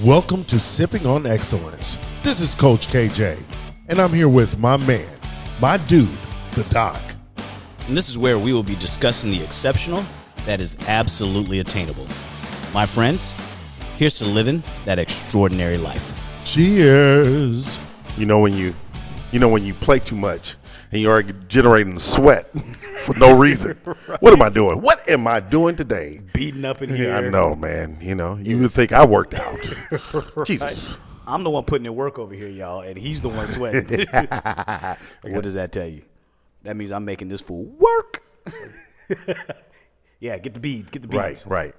Welcome to Sipping on Excellence. This is Coach KJ, and I'm here with my man, my dude, the Doc. And this is where we will be discussing the exceptional that is absolutely attainable. My friends, here's to living that extraordinary life. Cheers. You know when you play too much and you are generating sweat for no reason. Right. What am I doing? What am I doing today? Beating up in here. I know, man. You would think I worked out. Right. Jesus. I'm the one putting in work over here, y'all, and he's the one sweating. What does that tell you? That means I'm making this fool work. Yeah, get the beads. Right.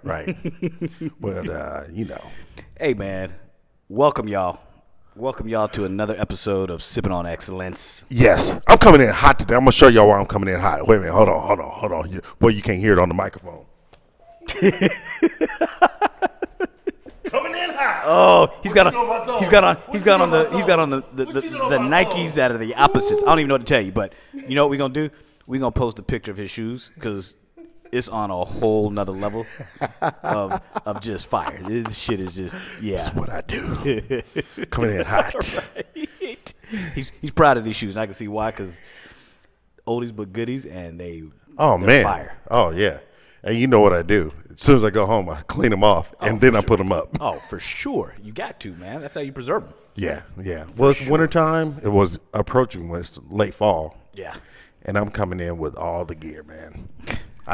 But, Hey, man. Welcome, y'all. Welcome, y'all, to another episode of Sippin' on Excellence. Yes. I'm coming in hot today. I'm going to show y'all why I'm coming in hot. Wait a minute. Hold on. Boy, you can't hear it on the microphone. Coming in hot. Oh, he's got on the Nikes that are the opposites. I don't even know what to tell you, but you know what we're going to do? We're going to post a picture of his shoes because it's on a whole nother level of just fire. This shit is just, yeah. That's what I do. Coming in hot. Right. He's proud of these shoes, and I can see why, because oldies but goodies, and they're fire. Oh, yeah. And you know what I do. As soon as I go home, I clean them off, and then I put them up. Oh, for sure. You got to, man. That's how you preserve them. Yeah. Well, it's wintertime. It was approaching when it's late fall. Yeah. And I'm coming in with all the gear, man.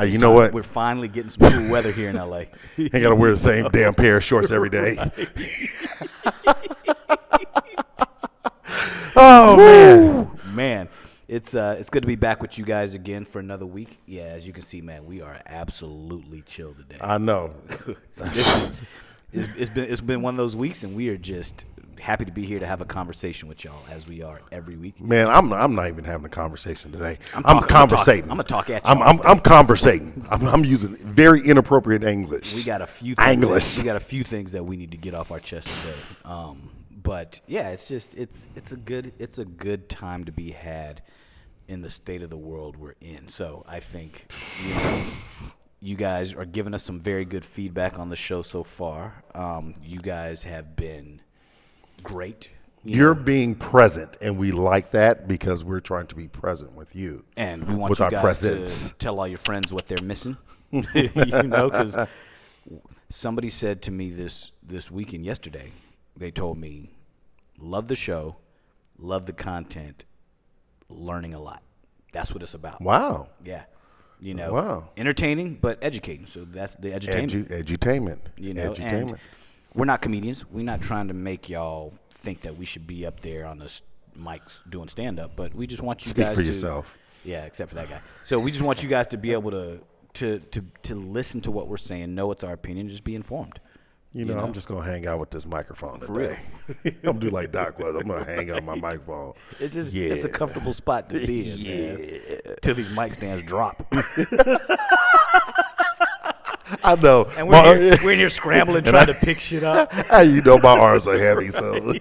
You know what? We're finally getting some cool weather here in L.A. Ain't got to wear the same damn pair of shorts every day. Oh, man. It's good to be back with you guys again for another week. Yeah, as you can see, man, we are absolutely chill today. I know. It's been one of those weeks, and we are just happy to be here to have a conversation with y'all as we are every week. Man, I'm not even having a conversation today. I'm conversating. I'm gonna talk at you. I'm conversating. I'm using very inappropriate English. We got a few things. We got a few things that we need to get off our chest today. But yeah, it's a good time to be had in the state of the world we're in. So I think you guys are giving us some very good feedback on the show so far. You guys have been great. You're being present, and we like that because we're trying to be present with you. And we want you guys to tell all your friends what they're missing. Because somebody said to me this weekend yesterday, they told me, love the show, love the content, learning a lot. That's what it's about. Wow. Yeah. Wow. Entertaining, but educating. So that's the edutainment. Edutainment. And we're not comedians. We're not trying to make y'all think that we should be up there on the mics doing stand-up, but we just want you guys to... Speak for yourself. Yeah, except for that guy. So we just want you guys to be able to listen to what we're saying, know it's our opinion, just be informed. You know, I'm just going to hang out with this microphone today. For real. I'm going to do like Doc was. I'm going to hang out with my microphone. It's just it's a comfortable spot to be in, man. Till these mic stands drop. I know. And we're in here scrambling, trying to pick shit up. You know my arms are heavy, so.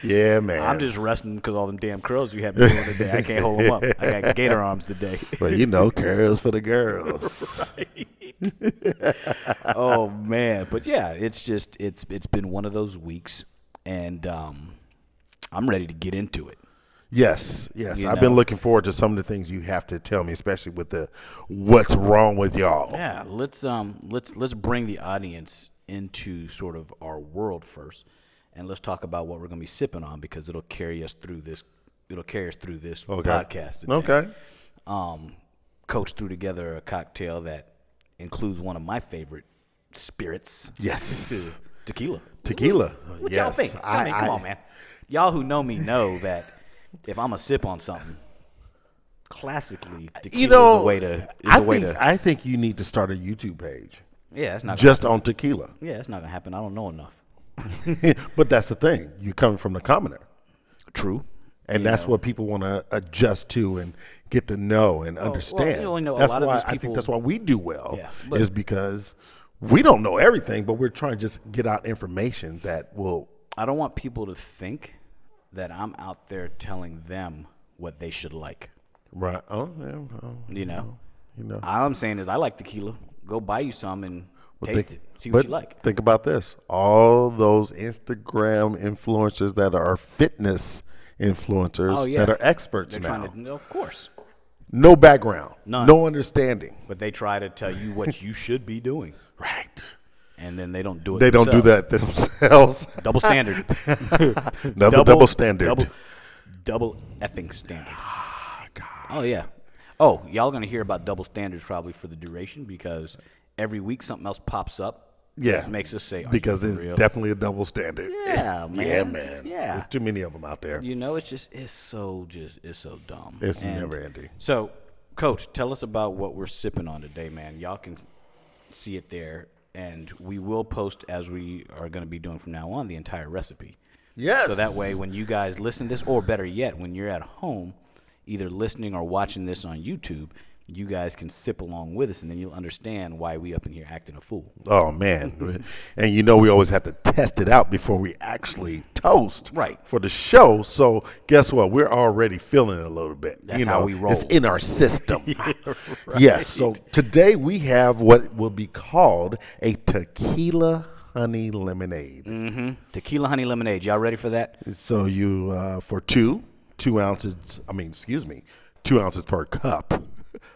Yeah, man. I'm just resting because all them damn curls you have me doing today. I can't hold them up. I got gator arms today. Well, curls for the girls. Right. Oh, man. But, yeah, it's been one of those weeks, and I'm ready to get into it. Yes. I've been looking forward to some of the things you have to tell me, especially with the what's wrong with y'all. Yeah, let's bring the audience into sort of our world first, and let's talk about what we're going to be sipping on because it'll carry us through this. Podcast today. Okay. Coach threw together a cocktail that includes one of my favorite spirits. Yes. Tequila. What y'all think? Come on, man. Y'all who know me know that. If I'm a sip on something, classically, tequila is a way to. I think you need to start a YouTube page. Yeah, that's not just on tequila. Yeah, that's not gonna happen. I don't know enough. But that's the thing. You come from the commoner. True. And that's what people want to adjust to and get to know and understand. Well, that's why I think that's why we do well. Is because we don't know everything, but we're trying to just get out information that will. I don't want people to think that I'm out there telling them what they should like. Right. Oh, yeah. All I'm saying is I like tequila. Go buy you some and Taste it. See what you like. Think about this. All those Instagram influencers that are fitness influencers that are experts They're now. trying to, of course. No background. None. No understanding. But they try to tell you what you should be doing. Right. And then they don't do it They don't do that themselves. Double standard. Another double standard. Double effing standard. Oh, yeah. Oh, y'all going to hear about double standards probably for the duration because every week something else pops up. Yeah. That makes us say, because it's definitely a double standard. Yeah, man. Yeah, man. Yeah. There's too many of them out there. You know, it's so dumb. It's never ending. So, Coach, tell us about what we're sipping on today, man. Y'all can see it there, and we will post, as we are going to be doing from now on, the entire recipe. Yes. So that way, when you guys listen to this, or better yet, when you're at home, either listening or watching this on YouTube, you guys can sip along with us, and then you'll understand why we up in here acting a fool. Oh, man. And you know we always have to test it out before we actually toast for the show. So guess what? We're already feeling it a little bit. That's how we roll. It's in our system. Right. Yes. So today we have what will be called a Tequila Honey Lemonade. Mm-hmm. Tequila Honey Lemonade. Y'all ready for that? So you, for 2 ounces, 2 ounces per cup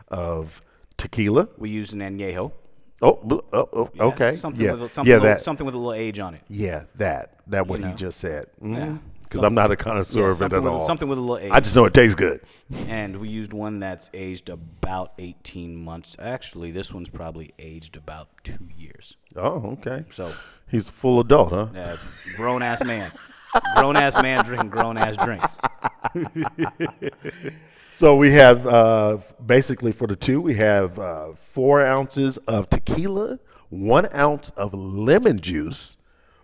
of tequila. We use an añejo. Okay. Something with a little age on it. Yeah, that what he just said. Yeah. Because I'm not a connoisseur of it at all. Something with a little age. I just know it tastes good. And we used one that's aged about 18 months. Actually, this one's probably aged about 2 years. Oh, okay. So he's a full adult, huh? Grown-ass man. Grown-ass man drinking grown-ass drinks. So we have, basically for the 2, we have 4 ounces of tequila, 1 ounce of lemon juice,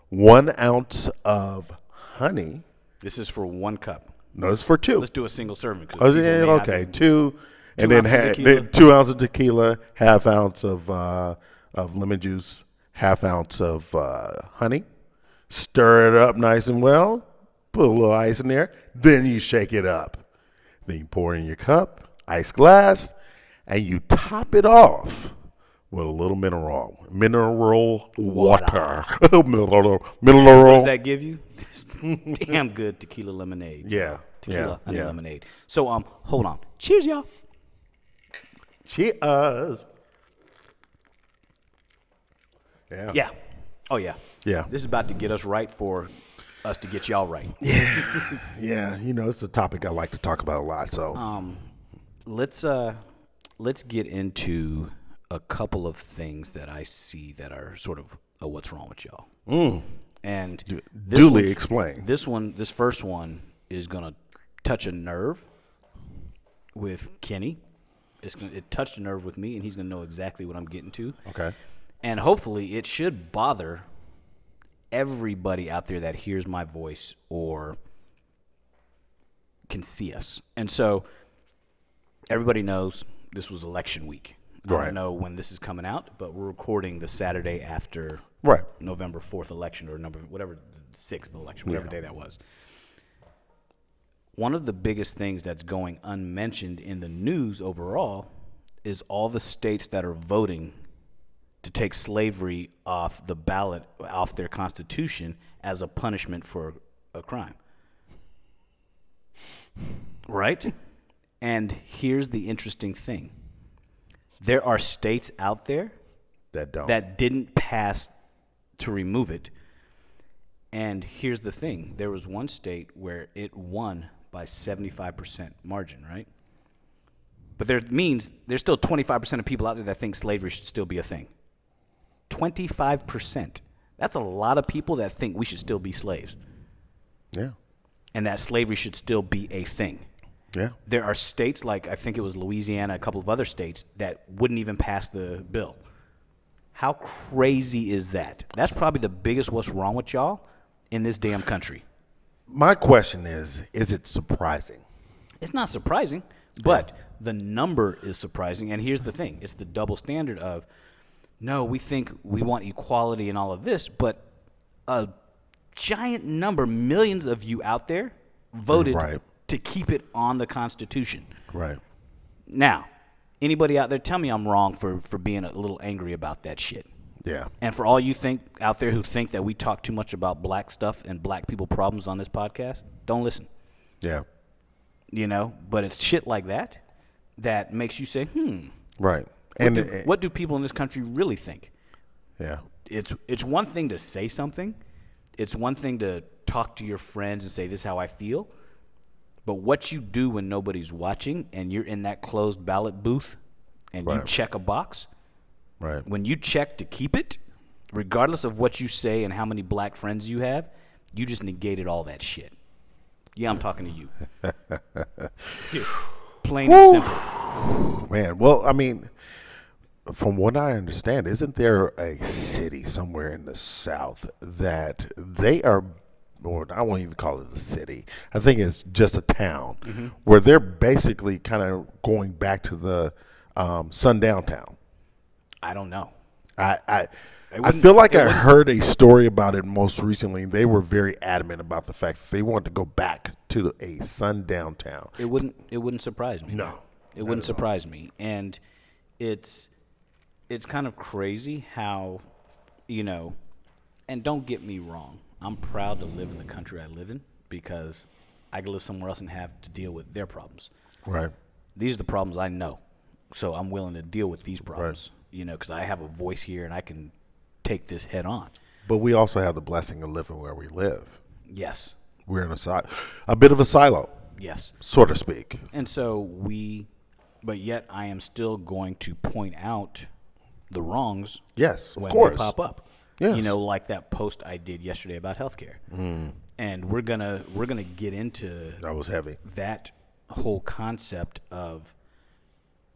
1 ounce of honey. This is for 1 cup. No, it's for 2. Let's do a single serving. Okay, 2. And then 2 ounces of tequila, half ounce of lemon juice, half ounce of honey. Stir it up nice and well. Put a little ice in there. Then you shake it up. Then you pour it in your cup, ice glass, and you top it off with a little mineral water. mineral. What does that give you? Damn good tequila lemonade. Yeah. Tequila honey lemonade. So hold on. Cheers, y'all. Cheers. Yeah. Yeah. Oh yeah. Yeah. This is about to get us right for us to get y'all right. Yeah. Yeah. You know, it's a topic I like to talk about a lot. So let's get into a couple of things that I see that are sort of what's wrong with y'all. And duly explain. This first one is gonna touch a nerve with Kenny. It touched a nerve with me, and he's gonna know exactly what I'm getting to. Okay. And hopefully, it should bother everybody out there that hears my voice or can see us. And so everybody knows this was election week. I don't know when this is coming out, but we're recording the Saturday after November 4th election or whatever, the 6th election, whatever day that was. One of the biggest things that's going unmentioned in the news overall is all the states that are voting to take slavery off the ballot, off their constitution as a punishment for a crime. Right? And here's the interesting thing. There are states out there that didn't pass to remove it. And here's the thing. There was one state where it won by 75% margin, right? But there's still 25% of people out there that think slavery should still be a thing. 25%. That's a lot of people that think we should still be slaves. Yeah. And that slavery should still be a thing. Yeah. There are states like, I think it was Louisiana, a couple of other states that wouldn't even pass the bill. How crazy is that? That's probably the biggest what's wrong with y'all in this damn country. My question is it surprising? It's not surprising, but the number is surprising. And here's the thing. It's the double standard of, no, we think we want equality and all of this, but a giant number, millions of you out there voted to keep it on the Constitution. Right. Now, anybody out there, tell me I'm wrong for being a little angry about that shit. Yeah. And for all you think out there who think that we talk too much about black stuff and black people problems on this podcast, don't listen. Yeah. But it's shit like that that makes you say, Right. What do people in this country really think? Yeah. It's one thing to say something. It's one thing to talk to your friends and say, this is how I feel. But what you do when nobody's watching and you're in that closed ballot booth and you check a box, right. When you check to keep it, regardless of what you say and how many black friends you have, you just negated all that shit. Yeah, I'm talking to you. Plain and simple. Man, well, I mean, from what I understand, isn't there a city somewhere in the South that they are, or I won't even call it a city, I think it's just a town, where they're basically kind of going back to the sundown town? I don't know. I feel like I heard a story about it most recently. They were very adamant about the fact that they wanted to go back to a sundown town. It wouldn't surprise me. No. It wouldn't surprise me. And it's kind of crazy how, and don't get me wrong, I'm proud to live in the country I live in because I can live somewhere else and have to deal with their problems. Right. These are the problems I know. So I'm willing to deal with these problems, because I have a voice here and I can take this head on. But we also have the blessing of living where we live. Yes. We're in a bit of a silo. Yes. So to speak. And so but yet I am still going to point out the wrongs. Yes, of when course. they pop up. Yes. Like that post I did yesterday about healthcare. And we're gonna get into That was heavy. that whole concept of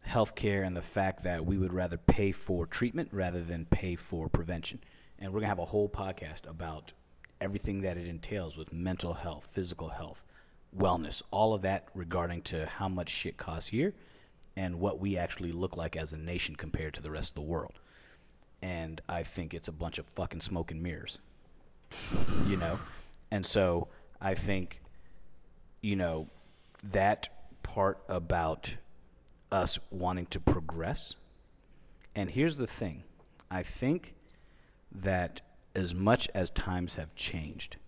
healthcare and the fact that we would rather pay for treatment rather than pay for prevention. And we're gonna have a whole podcast about everything that it entails with mental health, physical health, wellness, all of that regarding to how much shit costs here and what we actually look like as a nation compared to the rest of the world. And I think it's a bunch of fucking smoke and mirrors, And so I think, that part about us wanting to progress. And here's the thing. I think that as much as times have changed,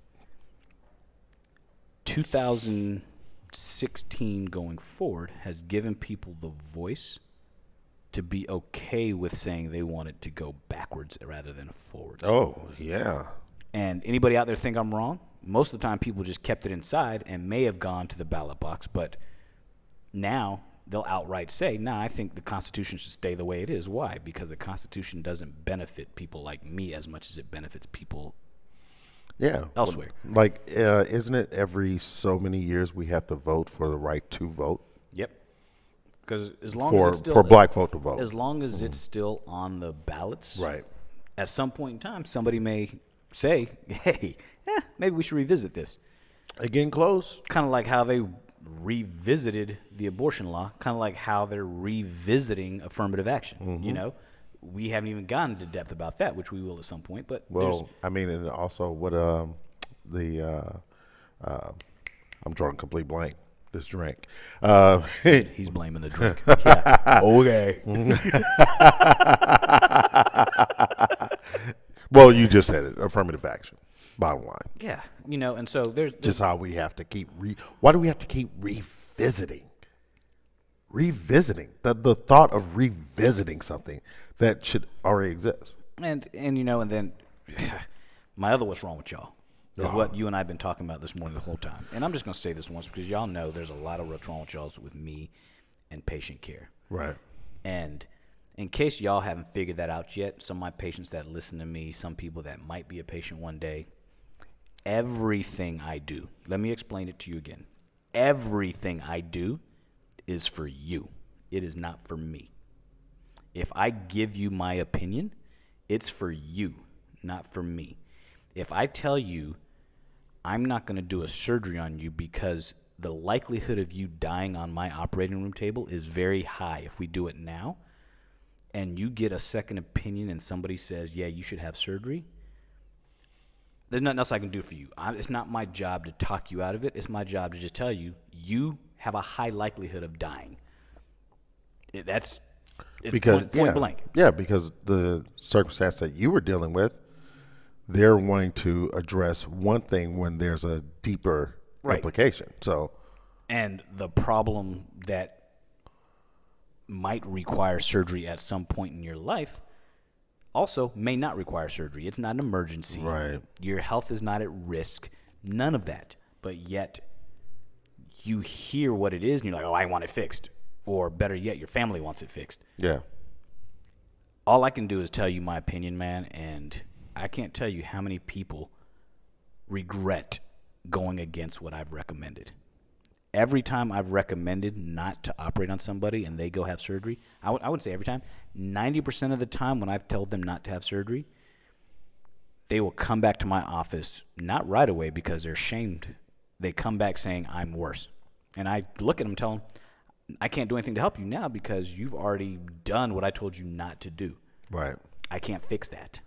2016 going forward has given people the voice to be okay with saying they want it to go backwards rather than forwards. Oh, yeah. And anybody out there think I'm wrong? Most of the time people just kept it inside and may have gone to the ballot box, but now they'll outright say, I think the Constitution should stay the way it is. Why? Because the Constitution doesn't benefit people like me as much as it benefits people elsewhere. Like, isn't it every so many years we have to vote for the right to vote? Yep. Because as long as it's still for black folk to vote, as long as it's still on the ballots, right? At some point in time, somebody may say, "Hey, maybe we should revisit this." Again, close. Kind of like how they revisited the abortion law. Kind of like how they're revisiting affirmative action. We haven't even gotten into depth about that, which we will at some point. But and also what I'm drawing complete blank. This drink. He's blaming the drink. Yeah. Okay. Well, you just said it. Affirmative action. Bottom line. Yeah. And so there's just how we have to keep why do we have to keep revisiting? Revisiting. The thought of revisiting something that should already exist. And then my other what's wrong with y'all is what you and I have been talking about this morning the whole time. And I'm just going to say this once because y'all know there's a lot of what's wrong with y'all with me and patient care. Right. And in case y'all haven't figured that out yet, some of my patients that listen to me, some people that might be a patient one day, everything I do, let me explain it to you again. Everything I do is for you. It is not for me. If I give you my opinion, it's for you, not for me. If I tell you I'm not going to do a surgery on you because the likelihood of you dying on my operating room table is very high if we do it now, and you get a second opinion and somebody says, yeah, you should have surgery, there's nothing else I can do for you. It's not my job to talk you out of it. It's my job to just tell you, you have a high likelihood of dying. That's It's because point blank. Yeah, because the circumstance that you were dealing with, they're wanting to address one thing when there's a deeper implication. So, and the problem that might require surgery at some point in your life also may not require surgery. It's not an emergency. Right. Your health is not at risk. None of that. But yet you hear what it is and you're like, oh, I want it fixed. Or better yet, your family wants it fixed. yeah. All I can do is tell you my opinion, man, and I can't tell you how many people regret going against what I've recommended. Every time I've recommended not to operate on somebody and they go have surgery, I would say every time, 90% of the time when I've told them not to have surgery, they will come back to my office, not right away because they're ashamed. They come back saying, I'm worse. And I look at them and tell them, I can't do anything to help you now because you've already done what I told you not to do. Right. I can't fix that.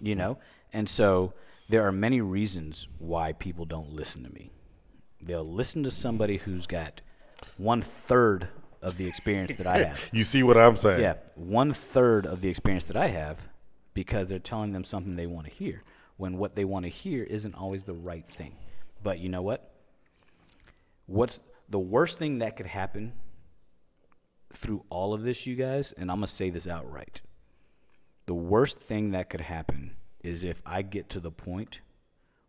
You know? And so there are many reasons why people don't listen to me. They'll listen to somebody who's got 1/3 of the experience that I have. You see what I'm saying? Yeah, 1/3 of the experience that I have because they're telling them something they want to hear when what they want to hear isn't always the right thing. But you know what? What's the worst thing that could happen through all of this, you guys, and I'm going to say this outright. The worst thing that could happen is if I get to the point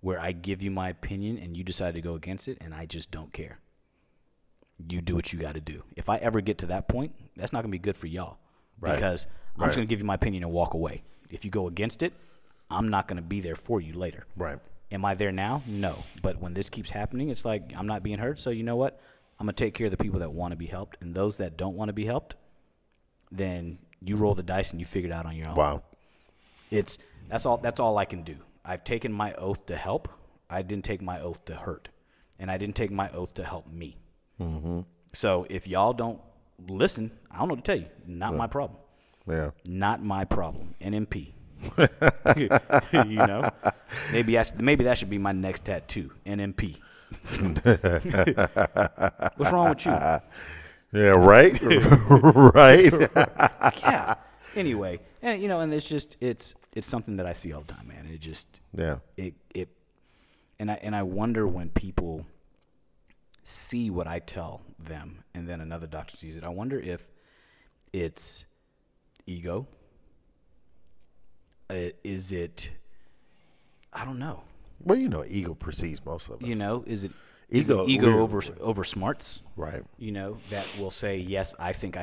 where I give you my opinion and you decide to go against it and I just don't care. You do what you got to do. If I ever get to that point, that's not going to be good for y'all. Right. Because I'm just going to give you my opinion and walk away. If you go against it, I'm not going to be there for you later. Right. Am I there now? No. But when this keeps happening, it's like I'm not being heard. So you know what? I'm going to take care of the people that want to be helped. And those that don't want to be helped, then you roll the dice and you figure it out on your own. Wow. That's all I can do. I've taken my oath to help. I didn't take my oath to hurt. And I didn't take my oath to help me. Mm-hmm. So if y'all don't listen, I don't know what to tell you. Not my problem. Yeah. Not my problem. NMP. You know? Maybe that should be my next tattoo. NMP. What's wrong with you? Yeah, right? Right? Yeah. Anyway, and it's something that I see all the time, man. It just and I wonder when people see what I tell them and then another doctor sees it. I wonder if it's ego. Is it? I don't know. Well, ego precedes most of us. Is it Ego over smarts? Right. That will say, yes, I think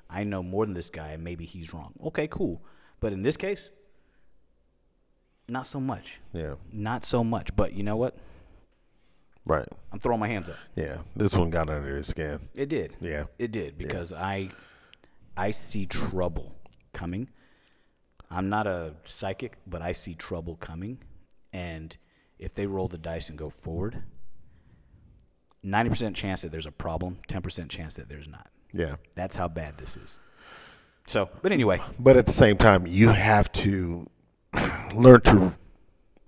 I know more than this guy, and maybe he's wrong. Okay, cool. But in this case, not so much. Yeah. Not so much. But you know what? Right. I'm throwing my hands up. Yeah. This one got under his skin. It did. Yeah. It did because I see trouble coming. I'm not a psychic, but I see trouble coming. And if they roll the dice and go forward, 90% chance that there's a problem, 10% chance that there's not. Yeah. That's how bad this is. So, but anyway. But at the same time, you have to learn to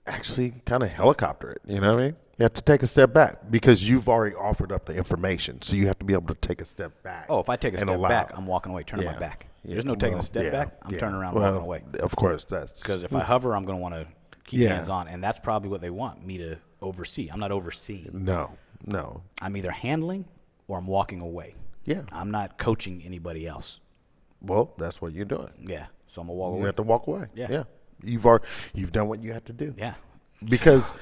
actually kind of helicopter it. You know what I mean? You have to take a step back because you've already offered up the information. So you have to be able to take a step back. Oh, if I take a step back, I'm walking away, turning my back. There's no taking a step back. I'm turning around and walking away. Of course, that's because if I hover, I'm going to want to keep hands on, and that's probably what they want me to oversee. I'm not overseeing. No. I'm either handling or I'm walking away. Yeah. I'm not coaching anybody else. Well, that's what you're doing. Yeah. So I'm gonna walk away. You have to walk away. Yeah. You've done what you have to do. Yeah. Because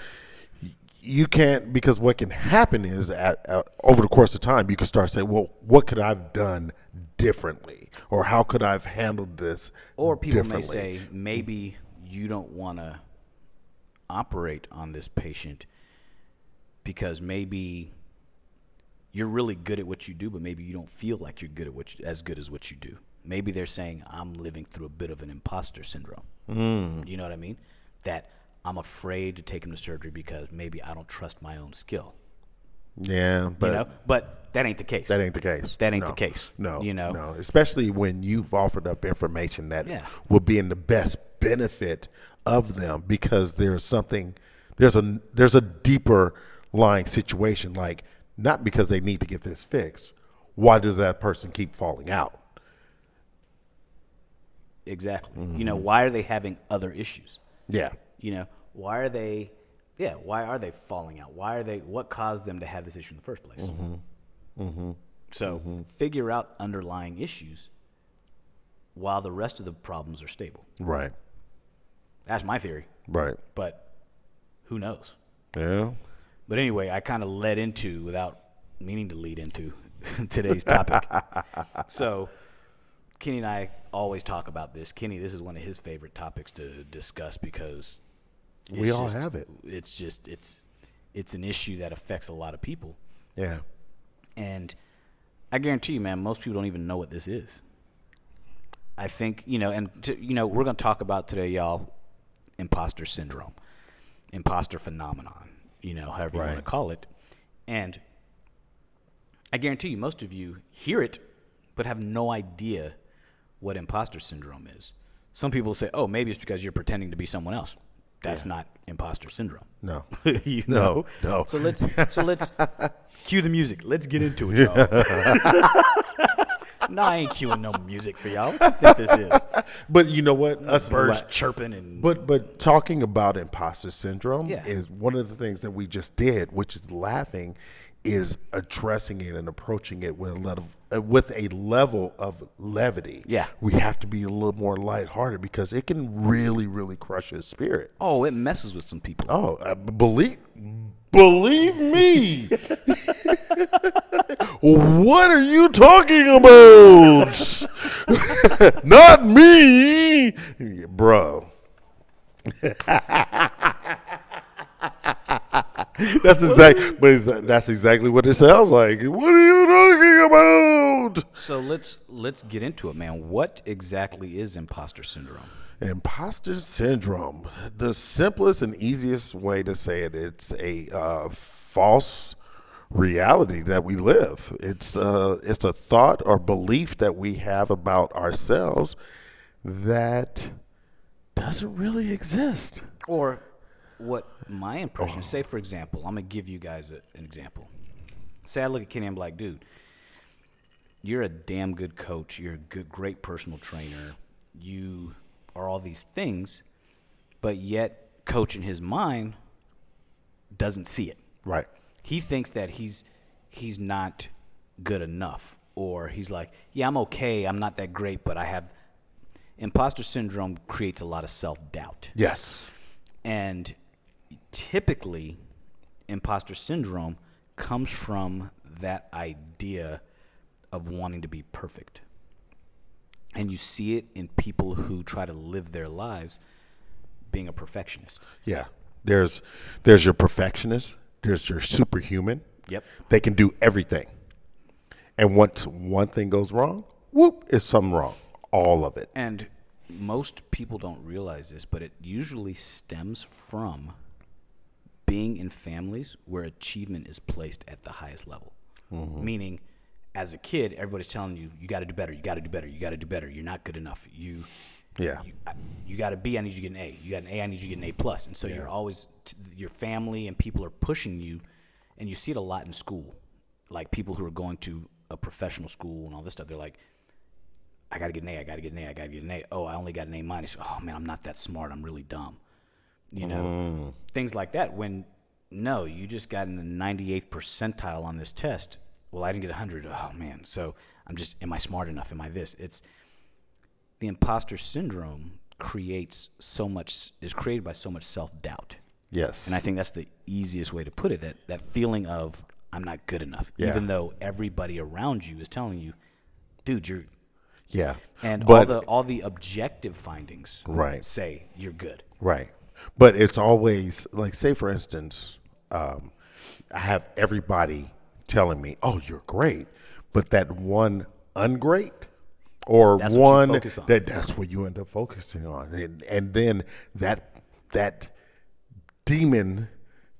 you can't. Because what can happen is over the course of time, you can start saying, "Well, what could I have done differently, or how could I have handled this?" Or people may differently? say, maybe you don't want to operate on this patient because maybe you're really good at what you do, but maybe you don't feel like you're good at as good as what you do. Maybe they're saying, I'm living through a bit of an imposter syndrome. You know what I mean? That I'm afraid to take him to surgery because maybe I don't trust my own skill. Yeah, but but that ain't the case. That ain't the case. That ain't the case. No, you know, no. Especially when you've offered up information that will be in the best benefit of them, because there's a deeper lying situation. Like, not because they need to get this fixed. Why does that person keep falling out? Exactly. Why are they having other issues? Yeah. Why are they falling out? What caused them to have this issue in the first place? So figure out underlying issues while the rest of the problems are stable. Right. That's my theory. Right. But who knows? Yeah. But anyway, I kind of led into, without meaning to lead into, today's topic. So Kenny and I always talk about this. Kenny, this is one of his favorite topics to discuss because we all have it. It's an issue that affects a lot of people. Yeah. And I guarantee you, man, most people don't even know what this is. I think, we're going to talk about today, y'all, imposter syndrome, imposter phenomenon, however you want to call it. And I guarantee you, most of you hear it, but have no idea what imposter syndrome is. Some people say, oh, maybe it's because you're pretending to be someone else. That's not imposter syndrome. No. No. So let's cue the music. Let's get into it, y'all. No, I ain't cueing no music for y'all. What do you think this is? But you know what? Us birds chirping and. But talking about imposter syndrome Yeah. is one of the things that we just did, which is laughing, is addressing it and approaching it with a level of levity. Yeah. We have to be a little more lighthearted because it can really, really crush his spirit. Oh, it messes with some people. Oh, believe me. What are you talking about? Not me, bro. That's exactly what it sounds like. What are you talking about? So let's get into it, man. What exactly is imposter syndrome? Imposter syndrome. The simplest and easiest way to say it, it's a false reality that we live. It's a thought or belief that we have about ourselves that doesn't really exist. Or what my impression is, say, for example, I'm going to give you guys an example. Say I look at Kenny and I'm like, dude, you're a damn good coach. You're a great personal trainer. You are all these things, but yet coach in his mind doesn't see it. Right. He thinks that he's not good enough, or he's like, yeah, I'm okay. I'm not that great, but I have imposter syndrome creates a lot of self-doubt. Yes. And typically, imposter syndrome comes from that idea of wanting to be perfect. And you see it in people who try to live their lives being a perfectionist. Yeah. There's your perfectionist. There's your superhuman. Yep. They can do everything. And once one thing goes wrong, whoop, is something wrong. All of it. And most people don't realize this, but it usually stems from being in families where achievement is placed at the highest level. Mm-hmm. Meaning, as a kid, everybody's telling you, you got to do better, you got to do better, you got to do better. You're not good enough. You got a B, I need you to get an A. You got an A, I need you to get an A plus. And so you're always, your family and people are pushing you, and you see it a lot in school. Like people who are going to a professional school and all this stuff, they're like, I got to get an A, I got to get an A, I got to get an A. Oh, I only got an A minus. Oh, man, I'm not that smart. I'm really dumb. You know, things like that. When, no, you just got in the 98th percentile on this test. Well, I didn't get 100. Oh, man. So I'm just, am I smart enough? Am I this? It's the imposter syndrome is created by so much self-doubt. Yes. And I think that's the easiest way to put it, that feeling of I'm not good enough, even though everybody around you is telling you, dude, you're. Yeah. And all the objective findings say you're good. Right. But it's always like, say, for instance, I have everybody telling me, oh, you're great. But that one ungreat or that's one what that's what you end up focusing on. And then that demon,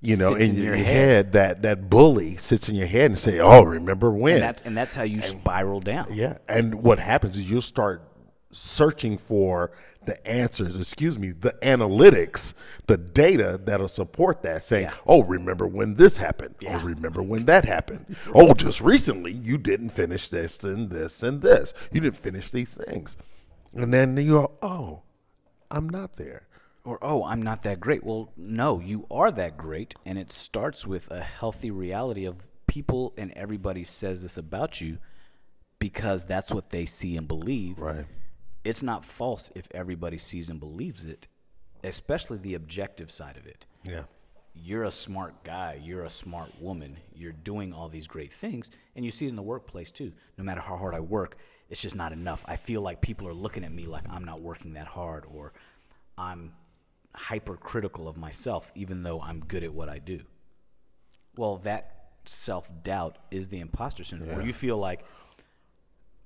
in your head, that bully sits in your head and say, oh, remember when? And that's how you spiral down. Yeah. And what happens is you'll start searching for the answers, the analytics, the data that'll support that, saying, oh, remember when this happened? Yeah. Oh, remember when that happened? Oh, just recently you didn't finish this and this and this. You didn't finish these things. And then you go, oh, I'm not there. Or, oh, I'm not that great. Well, no, you are that great. And it starts with a healthy reality of people and everybody says this about you because that's what they see and believe. Right. It's not false if everybody sees and believes it, especially the objective side of it. Yeah. You're a smart guy. You're a smart woman. You're doing all these great things. And you see it in the workplace, too. No matter how hard I work, it's just not enough. I feel like people are looking at me like I'm not working that hard, or I'm hypercritical of myself, even though I'm good at what I do. Well, that self-doubt is the imposter syndrome, where you feel like,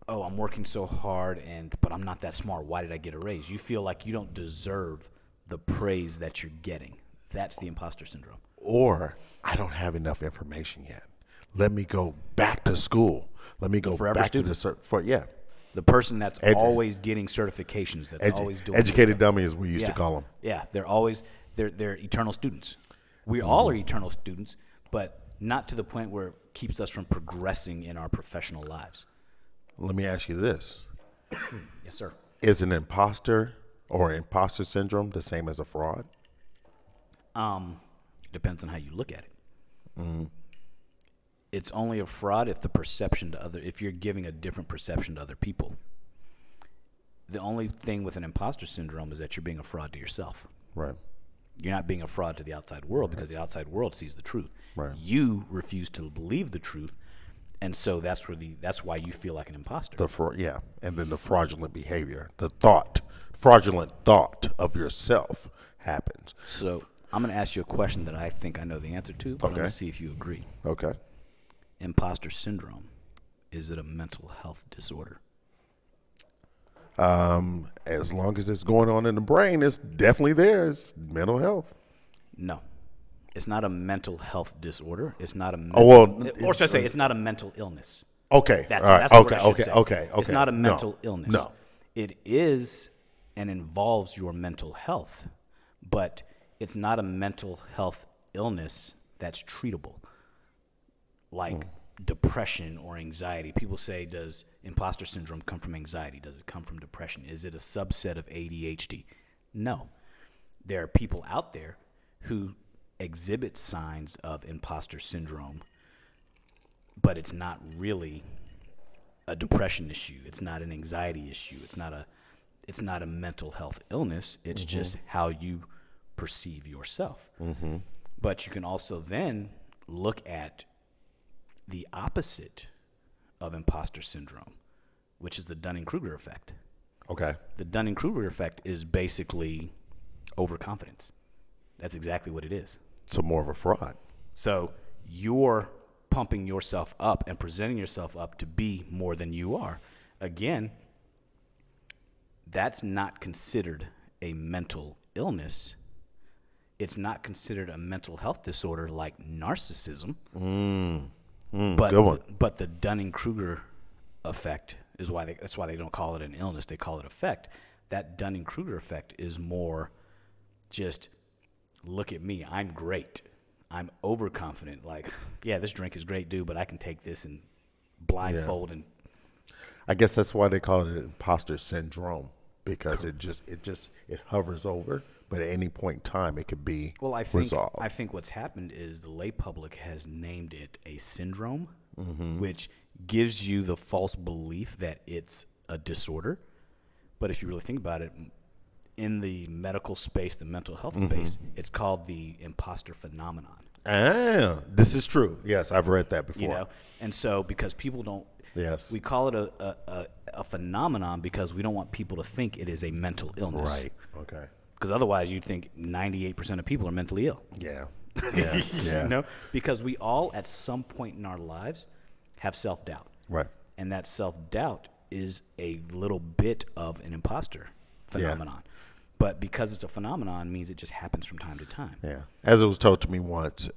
oh, I'm working so hard, but I'm not that smart. Why did I get a raise? You feel like you don't deserve the praise that you're getting. That's the imposter syndrome. Or I don't have enough information yet. Let me go back to school. Let me go forever back student. to the The person that's always getting certifications, that's always doing educated dummy, as we used to call them. Yeah, they're eternal students. We all are eternal students, but not to the point where it keeps us from progressing in our professional lives. Let me ask you this. Yes, sir. Is an imposter or imposter syndrome the same as a fraud? Depends on how you look at it. It's only a fraud if you're giving a different perception to other people. The only thing with an imposter syndrome is that you're being a fraud to yourself. Right. You're not being a fraud to the outside world because the outside world sees the truth. Right. You refuse to believe the truth, and so that's why you feel like an imposter. And then the fraudulent behavior, fraudulent thought of yourself happens. So I'm going to ask you a question that I think I know the answer to, but I'm going to see if you agree. Okay. Imposter syndrome, is it a mental health disorder? As long as it's going on in the brain, it's definitely there. It's mental health. No. It's not a mental health disorder. It's not a or should I say it's not a mental illness. Okay. That's all what right. I should say. Okay. It's not a mental illness. No. It is and involves your mental health, but it's not a mental health illness that's treatable. Like depression or anxiety. People say, does imposter syndrome come from anxiety? Does it come from depression? Is it a subset of ADHD? No. There are people out there who exhibit signs of imposter syndrome, but it's not really a depression issue. It's not an anxiety issue. It's not a mental health illness. It's just how you perceive yourself. But you can also then look at the opposite of imposter syndrome, which is the Dunning-Kruger effect. Okay. The Dunning-Kruger effect is basically overconfidence. That's exactly what it is. So more of a fraud. So you're pumping yourself up and presenting yourself up to be more than you are. Again, that's not considered a mental illness. It's not considered a mental health disorder like narcissism. Good one. But the Dunning-Kruger effect is that's why they don't call it an illness. They call it effect. That Dunning-Kruger effect is more just, look at me. I'm great. I'm overconfident. Like, yeah, this drink is great, dude, but I can take this and blindfold and. I guess that's why they call it imposter syndrome, because it hovers over, but at any point in time it could be resolved. I think what's happened is the lay public has named it a syndrome, which gives you the false belief that it's a disorder. But if you really think about it, in the medical space, the mental health space, it's called the imposter phenomenon. Ah, this is true. Yes, I've read that before. You know, and so because people don't, we call it a phenomenon because we don't want people to think it is a mental illness. Right. Okay. Because otherwise, you'd think 98% of people are mentally ill. Yeah. Yeah. Yeah. You know, because we all at some point in our lives have self-doubt. Right. And that self-doubt is a little bit of an imposter phenomenon. Yeah. But because it's a phenomenon means it just happens from time to time. Yeah. As it was told to me once,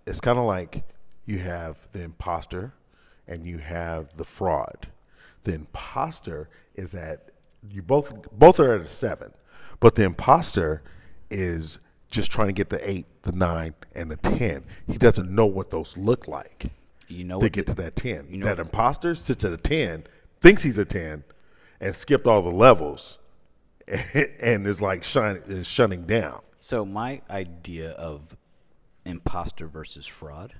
it's kind of like you have the imposter and you have the fraud. The imposter is you both are at a 7, but the imposter is just trying to get the 8, the 9, and the 10. He doesn't know what those look like. To get to that 10. That imposter sits at a 10, thinks he's a 10, and skipped all the levels, and is like shunning down. So my idea of imposter versus fraud,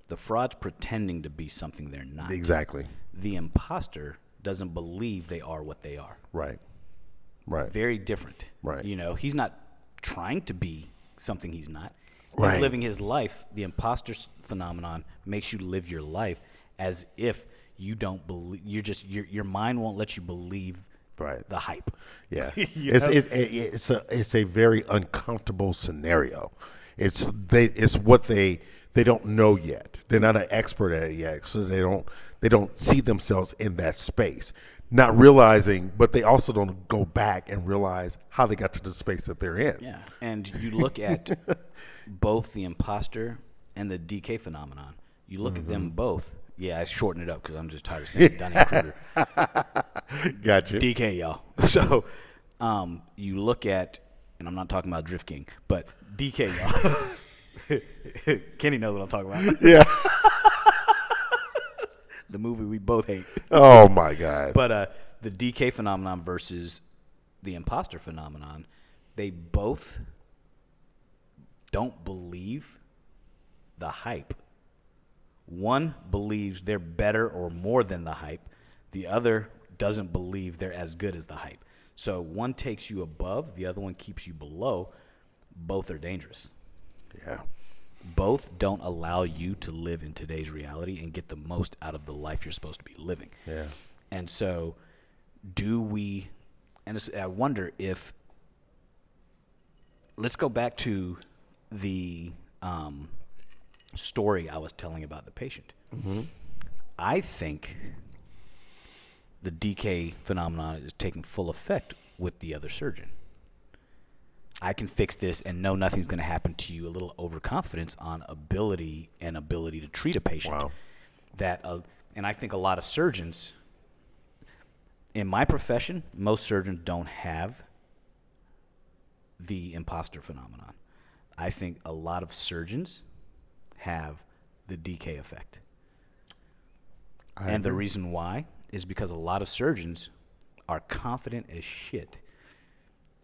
the fraud's pretending to be something they're not. Exactly. The imposter doesn't believe they are what they are. Right. Very different. Right. He's not trying to be something he's not. He's Right. living his life. The imposter phenomenon makes you live your life as if you don't believe. Your mind won't let you believe the hype. Yeah. It's a very uncomfortable scenario. It's what they don't know yet. They're not an expert at it yet, so they don't see themselves in that space. Not realizing, but they also don't go back and realize how they got to the space that they're in. Yeah, and you look at both the imposter and the DK phenomenon. You look at them both. Yeah, I shorten it up because I'm just tired of saying Dunning-Kruger. Gotcha. DK, y'all. So you look at, and I'm not talking about Drift King, but DK, y'all. Kenny knows what I'm talking about. Yeah. The movie we both hate. Oh my God. But the DK phenomenon versus the imposter phenomenon, they both don't believe the hype. One believes they're better or more than the hype. The other doesn't believe they're as good as the hype. So one takes you above, the other one keeps you below. Both are dangerous. Yeah. Both don't allow you to live in today's reality and get the most out of the life you're supposed to be living. Yeah. And so I wonder if, let's go back to the story I was telling about the patient. Mm-hmm. I think the DK phenomenon is taking full effect with the other surgeon. I can fix this and know nothing's going to happen to you. A little overconfidence on ability to treat a patient. Wow. And I think a lot of surgeons, in my profession, most surgeons don't have the imposter phenomenon. I think a lot of surgeons have the DK effect. And the reason why is because a lot of surgeons are confident as shit,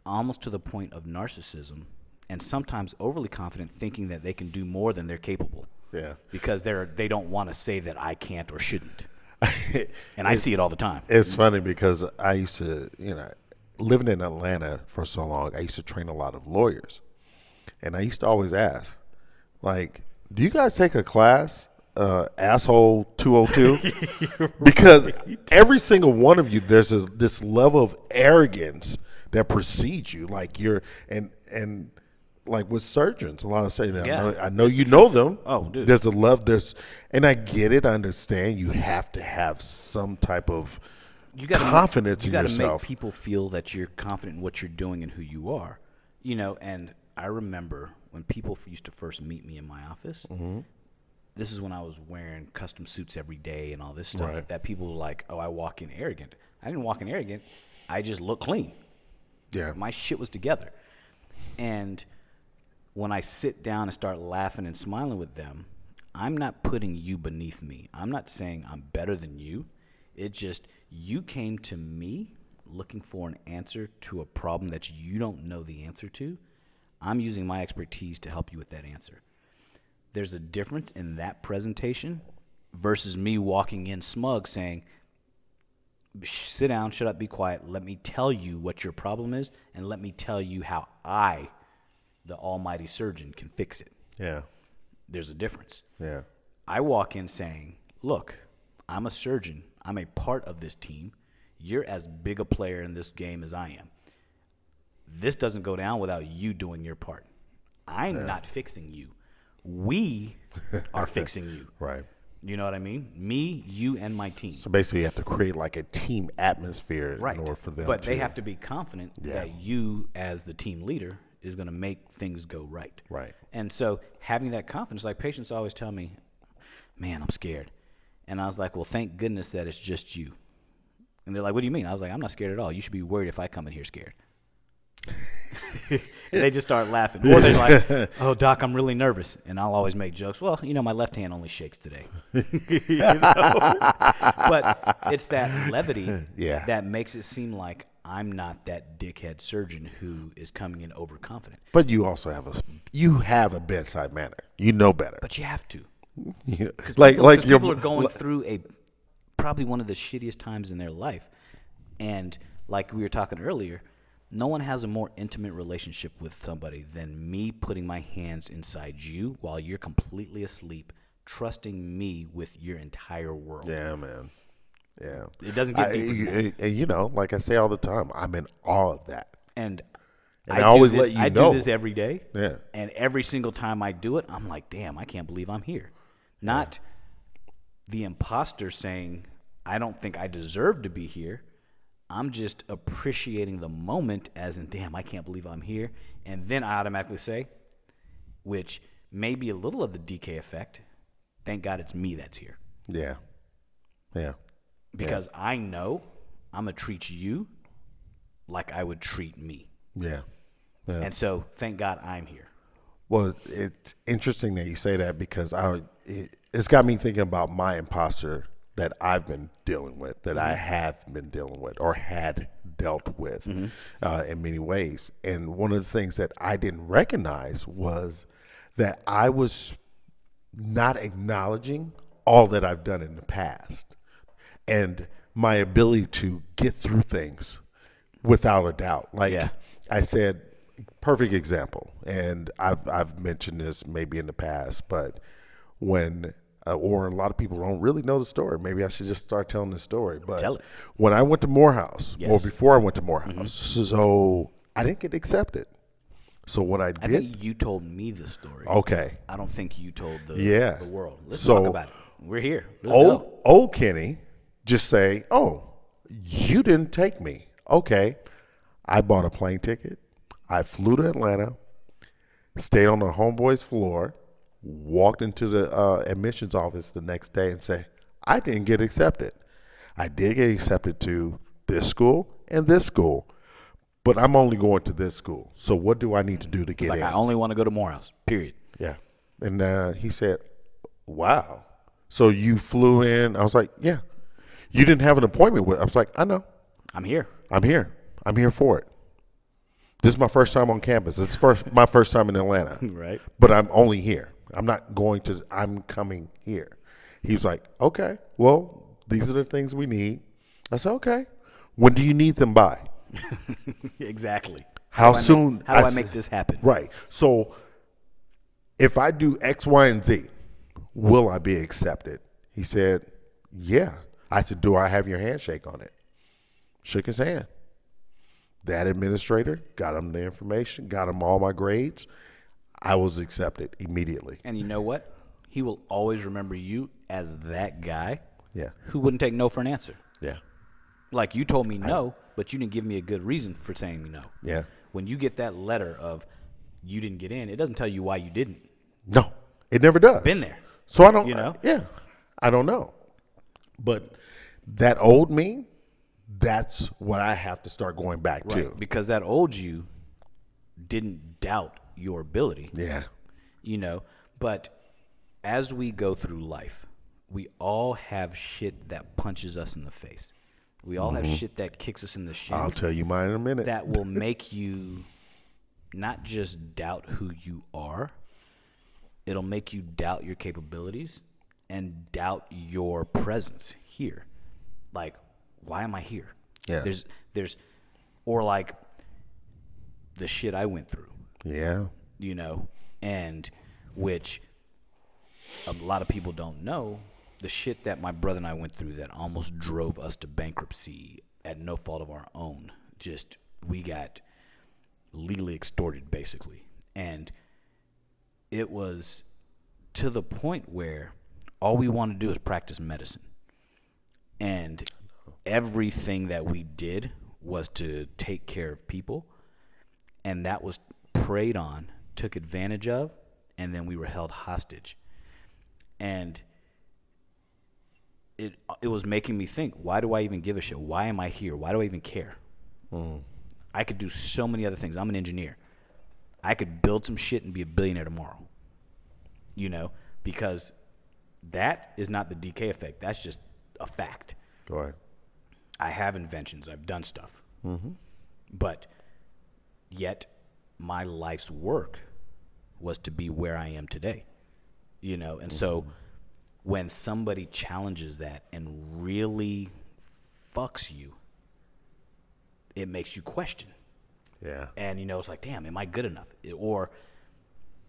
almost to the point of narcissism, and sometimes overly confident, thinking that they can do more than they're capable. Yeah. Because they don't want to say that I can't or shouldn't. And I see it all the time. It's funny because I used to, living in Atlanta for so long, I used to train a lot of lawyers. And I used to always ask, like, do you guys take a class, asshole 202? Because every single one of you, there's this level of arrogance that precedes you. Like and like with surgeons, a lot of surgeons, I know you know them. Oh, dude. There's a love, and I get it, I understand. You have to have some type of confidence in yourself. You got to make people feel that you're confident in what you're doing and who you are. And I remember when people used to first meet me in my office, this is when I was wearing custom suits every day and all this stuff, that people were like, oh, I walk in arrogant. I didn't walk in arrogant. I just look clean. Yeah. My shit was together. And when I sit down and start laughing and smiling with them, I'm not putting you beneath me. I'm not saying I'm better than you. It's just you came to me looking for an answer to a problem that you don't know the answer to. I'm using my expertise to help you with that answer. There's a difference in that presentation versus me walking in smug saying, sit down, shut up, be quiet. Let me tell you what your problem is, and let me tell you how I, the almighty surgeon, can fix it. Yeah. There's a difference. Yeah. I walk in saying, look, I'm a surgeon. I'm a part of this team. You're as big a player in this game as I am. This doesn't go down without you doing your part. I'm not fixing you. We are fixing you. Right. You know what I mean? Me, you, and my team. So basically, you have to create like a team atmosphere in order for them. But they have to be confident that you, as the team leader, is going to make things go right. Right. And so having that confidence, like patients always tell me, man, I'm scared. And I was like, well, thank goodness that it's just you. And they're like, what do you mean? I was like, I'm not scared at all. You should be worried if I come in here scared. And they just start laughing. Or they're like, oh, Doc, I'm really nervous. And I'll always make jokes. Well, my left hand only shakes today. But it's that levity that makes it seem like I'm not that dickhead surgeon who is coming in overconfident. But you also have a bedside manner. You know better. But you have to. Yeah. People are going through probably one of the shittiest times in their life. And like we were talking earlier, no one has a more intimate relationship with somebody than me putting my hands inside you while you're completely asleep, trusting me with your entire world. Yeah, man. Yeah. It doesn't get deeper than that. And like I say all the time, I'm in awe of that. And I always let you know. I do this every day. Yeah. And every single time I do it, I'm like, damn, I can't believe I'm here. Not the imposter saying, I don't think I deserve to be here. I'm just appreciating the moment as in, damn, I can't believe I'm here. And then I automatically say, which may be a little of the DK effect, thank God it's me that's here. Yeah. Yeah. Because I know I'm going to treat you like I would treat me. Yeah. And so thank God I'm here. Well, it's interesting that you say that because it's got me thinking about my imposter that I've been dealing with, that I have been dealing with or had dealt with in many ways. And one of the things that I didn't recognize was that I was not acknowledging all that I've done in the past and my ability to get through things without a doubt. Like I said, perfect example, and I've mentioned this maybe in the past, but when or a lot of people don't really know the story. Maybe I should just start telling the story. But tell it. When I went to Morehouse, or before I went to Morehouse, so I didn't get accepted. So what I did, I think you told me the story. Okay. I don't think you told the world. Let's talk about it. We're here. Old Kenny just say, "Oh, you didn't take me." Okay. I bought a plane ticket. I flew to Atlanta, stayed on the homeboy's floor, walked into the admissions office the next day and say, I didn't get accepted. I did get accepted to this school and this school, but I'm only going to this school. So what do I need to do to get in? I only want to go to Morehouse, period. Yeah. And he said, wow. So you flew in. I was like, yeah. You didn't have an appointment with. I was like, I know. I'm here. I'm here for it. This is my first time on campus. It's my first time in Atlanta. Right. But I'm only here. I'm coming here. He was like, okay, well, these are the things we need. I said, okay. When do you need them by? Exactly. How soon? How do I make this happen? Right. So if I do X, Y, and Z, will I be accepted? He said, yeah. I said, do I have your handshake on it? Shook his hand. That administrator got him the information, got him all my grades. I was accepted immediately. And you know what? He will always remember you as that guy who wouldn't take no for an answer. Yeah. Like you told me no, but you didn't give me a good reason for saying no. Yeah. When you get that letter of you didn't get in, it doesn't tell you why you didn't. No, it never does. Been there. So I don't, I don't know. But that old me, that's what I have to start going back to. Because that old you didn't doubt your ability. Yeah. But as we go through life, we all have shit that punches us in the face. We all have shit that kicks us in the shin. I'll tell you mine in a minute. That will make you not just doubt who you are, it'll make you doubt your capabilities and doubt your presence here. Like, why am I here? Yeah. There's or like the shit I went through. Yeah. And which a lot of people don't know, the shit that my brother and I went through that almost drove us to bankruptcy at no fault of our own. Just, we got legally extorted, basically. And it was to the point where all we wanted to do is practice medicine. And everything that we did was to take care of people. And that was preyed on, took advantage of, and then we were held hostage. And it was making me think, why do I even give a shit? Why am I here? Why do I even care? I could do so many other things. I'm an engineer. I could build some shit and be a billionaire tomorrow. Because that is not the decay effect. That's just a fact. Go ahead. I have inventions. I've done stuff. Mm-hmm. But yet my life's work was to be where I am today. And so when somebody challenges that and really fucks you, it makes you question. Yeah. And, it's like, damn, am I good enough? Or,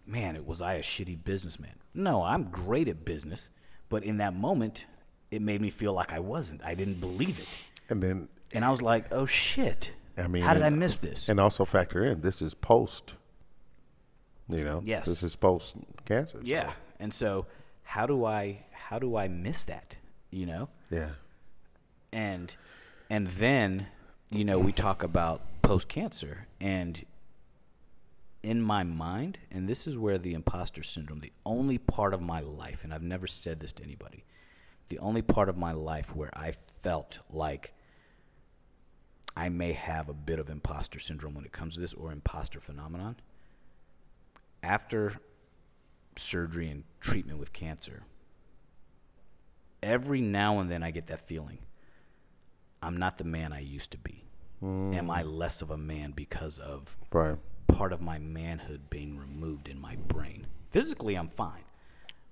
man, was I a shitty businessman? No, I'm great at business. But in that moment, it made me feel like I wasn't. I didn't believe it. And I was like, oh, shit. How did I miss this? And also factor in, this is post, Yes. This is post cancer. Yeah. So. And so how do I miss that, Yeah. And then, we talk about post cancer, and in my mind, and this is where the imposter syndrome, the only part of my life, and I've never said this to anybody, the only part of my life where I felt like I may have a bit of imposter syndrome when it comes to this, or imposter phenomenon, after surgery and treatment with cancer, every now and then I get that feeling, I'm not the man I used to be. Am I less of a man because of part of my manhood being removed in my brain? Physically, I'm fine.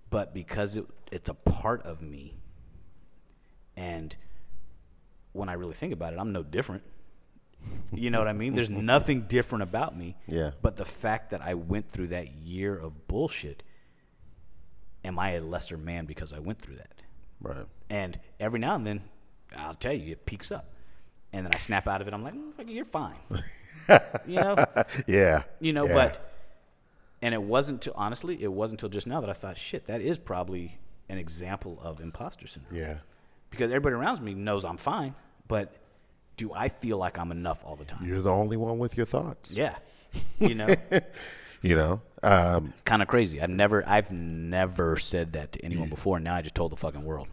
But because it's a part of me, and when I really think about it, I'm no different. You know what I mean? There's nothing different about me. Yeah. But the fact that I went through that year of bullshit, am I a lesser man because I went through that? Right. And every now and then, I'll tell you, it peaks up. And then I snap out of it. I'm like, you're fine. Yeah. But, and it wasn't until just now that I thought, shit, that is probably an example of imposter syndrome. Yeah. Because everybody around me knows I'm fine, but do I feel like I'm enough all the time? You're the only one with your thoughts. Yeah. Kind of crazy. I've never said that to anyone before. And now I just told the fucking world.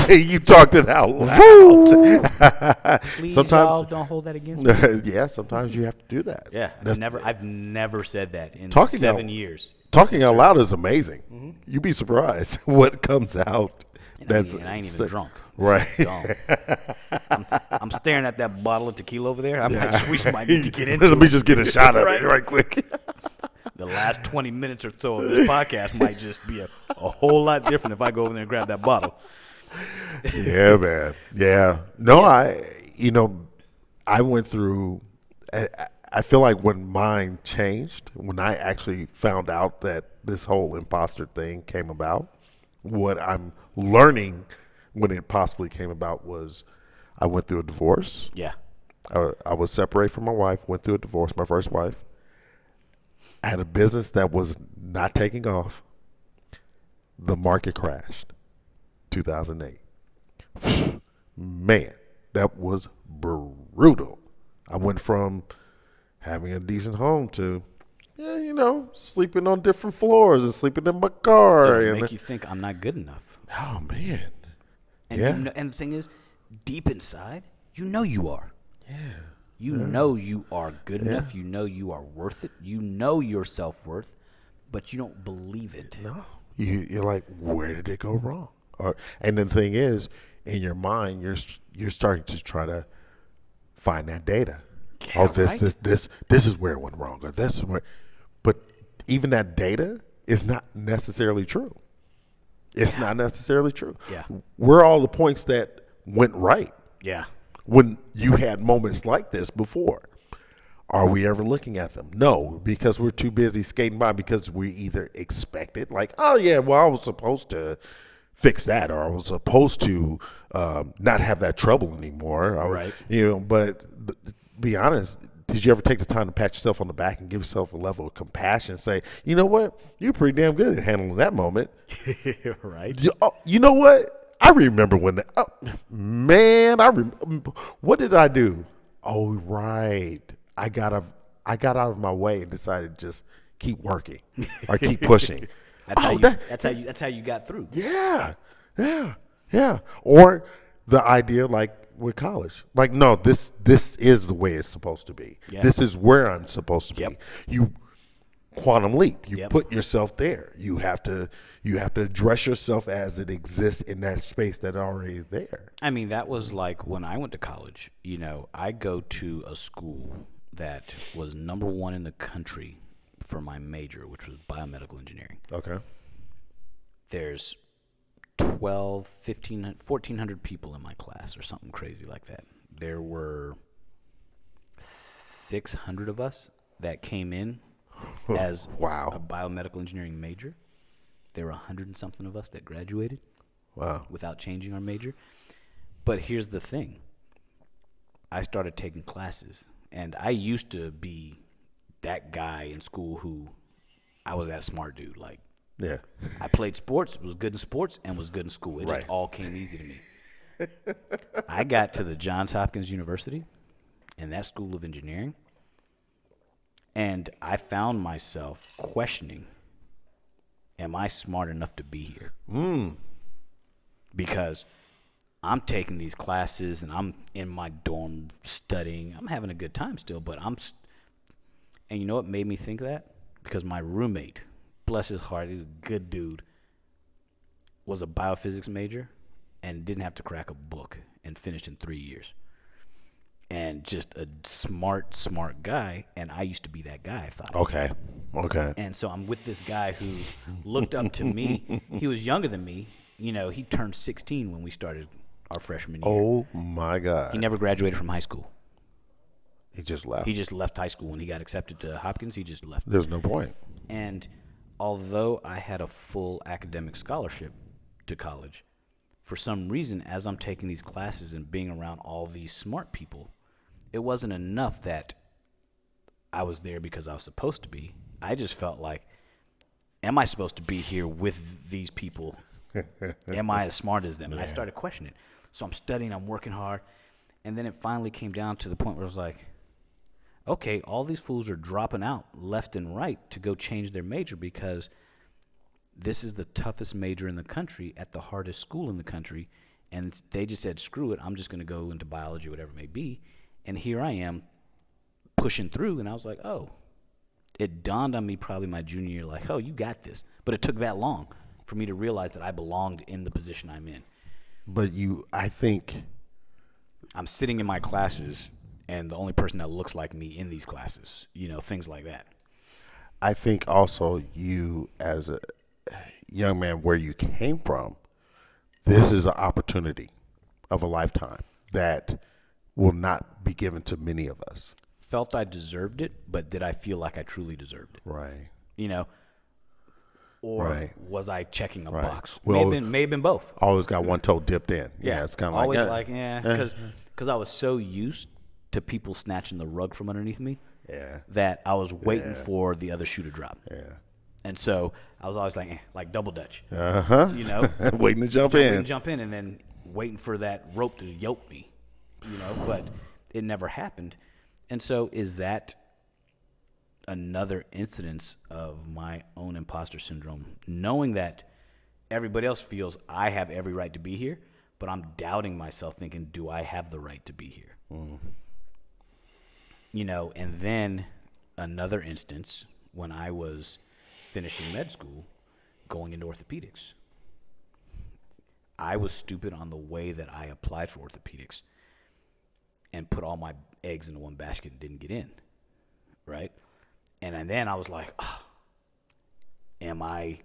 You talked it out loud. Please, sometimes, y'all don't hold that against me. Yeah, sometimes you have to do that. Yeah, I've never said that in 7 years. Talking out loud is amazing. Mm-hmm. You'd be surprised what comes out. And I ain't even drunk. Right. I'm staring at that bottle of tequila over there. We might need to get into Let me just get a shot of it right quick. The last 20 minutes or so of this podcast might just be a whole lot different if I go over there and grab that bottle. Yeah, man. Yeah. No, I went through, I feel like when mine changed, when I actually found out that this whole imposter thing came about, what I'm learning when it possibly came about was I went through a divorce. Yeah. I was separated from my wife, went through a divorce, my first wife. I had a business that was not taking off. The market crashed, 2008. Man, that was brutal. I went from having a decent home to, sleeping on different floors and sleeping in my car. It'll make you think I'm not good enough. Oh, man. And and the thing is, deep inside, you are. Yeah. You know you are good enough. You know you are worth it. You know your self-worth, but you don't believe it. No. You're like, where did it go wrong? And the thing is, in your mind, you're starting to try to find that data. Yeah, this is where it went wrong, or this is where. But even that data is not necessarily true. It's not necessarily true. Yeah. Where are all the points that went right? Yeah. When you had moments like this before, are we ever looking at them? No, because we're too busy skating by, because we either expect it, like, oh yeah, well, I was supposed to fix that, or I was supposed to not have that trouble anymore. Right. But be honest, did you ever take the time to pat yourself on the back and give yourself a level of compassion and say, you know what, you're pretty damn good at handling that moment. Right. You know what? I remember when what did I do? Oh, right. I got out of my way and decided to just keep working or keep pushing. That's how you got through. Yeah. Or the idea, like with college, like, no, this is the way it's supposed to be. Yeah. This is where I'm supposed to be. Yep. quantum leap. You Yep. put yourself there. You have to address yourself as it exists in that space that's already there. I mean, that was like when I went to college. You know, I go to a school that was number one in the country for my major, which was biomedical engineering. Okay. There's 12, 15, 1,400 people in my class or something crazy like that. There were 600 of us that came in as Wow. a biomedical engineering major. There were 100 and something of us that graduated without changing our major. But here's the thing. I started taking classes, and I used to be that guy in school who I was that smart dude. Like, Yeah. I played sports, was good in sports, and was good in school. It Right. just all came easy to me. I got to the Johns Hopkins University and that school of engineering, and I found myself questioning, am I smart enough to be here? Because I'm taking these classes, and I'm in my dorm studying. I'm having a good time still, but and you know what made me think that? Because my roommate, bless his heart, he's a good dude, was a biophysics major and didn't have to crack a book and finished in 3 years. And just a smart guy, and I used to be that guy, I thought. Okay. And so I'm with this guy who looked up to me. He was younger than me. You know, he turned 16 when we started our freshman year. Oh my God. He never graduated from high school. He just left. He just left high school. When he got accepted to Hopkins, he just left. There's no point. And although I had a full academic scholarship to college, for some reason, as I'm taking these classes and being around all these smart people, it wasn't enough that I was there because I was supposed to be. I just felt like, am I supposed to be here with these people? Am I as smart as them? And I started questioning. So I'm studying, I'm working hard. And then it finally came down to the point where I was like, okay, all these fools are dropping out left and right to go change their major because this is the toughest major in the country at the hardest school in the country. And they just said, screw it, I'm just going to go into biology, whatever it may be. And here I am pushing through. And I was like, oh, it dawned on me probably my junior year, like, oh, you got this. But it took that long for me to realize that I belonged in the position I'm in. But I think I'm sitting in my classes, and the only person that looks like me in these classes, you know, things like that. I think also you as a young man where you came from, this is an opportunity of a lifetime that will not be given to many of us. Felt I deserved it, but did I feel like I truly deserved it? Right. You know, or Right. was I checking a Right. box? Well, may have been both. Always got one toe dipped in. Yeah, it's kind of always like because I was so used to people snatching the rug from underneath me Yeah. that I was waiting for the other shoe to drop. Yeah. And so I was always like double dutch, Uh-huh. you know, Waiting to jump in. and then waiting for that rope to yoke me, you know, but it never happened. And so is that another incidence of my own imposter syndrome, knowing that everybody else feels I have every right to be here, but I'm doubting myself thinking, do I have the right to be here? You know, and then another instance when I was finishing med school, going into orthopedics. I was stupid on the way that I applied for orthopedics and put all my eggs into one basket and didn't get in, right? And then I was like, oh, am I...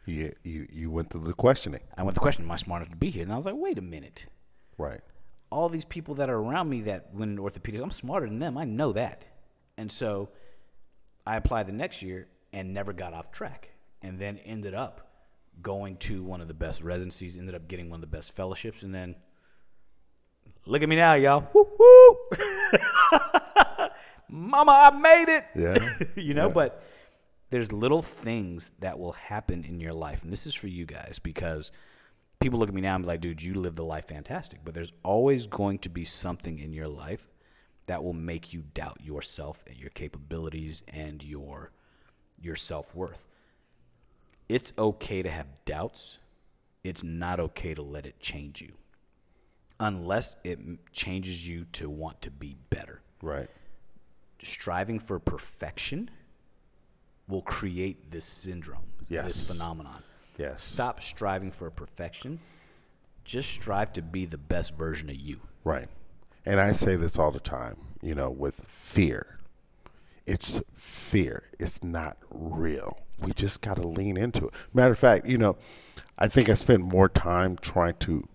Yeah, you went through the questioning. I went to question, am I smart enough to be here? And I was like, wait a minute. Right. All these people that are around me that went into orthopedics, I'm smarter than them. I know that. And so I applied the next year and never got off track, and then ended up going to one of the best residencies, ended up getting one of the best fellowships, and then look at me now, y'all. Woo, woo. Mama, I made it. Yeah. You know, but there's little things that will happen in your life, and this is for you guys, because people look at me now and be like, dude, you live the life fantastic, but there's always going to be something in your life that will make you doubt yourself and your capabilities and your self-worth. It's okay to have doubts. It's not okay to let it change you unless it changes you to want to be better. Right. Striving for perfection will create this syndrome, this phenomenon. Yes. Stop striving for perfection. Just strive to be the best version of you. Right. And I say this all the time, with fear. It's fear. It's not real. We just got to lean into it. Matter of fact, I think I spent more time trying to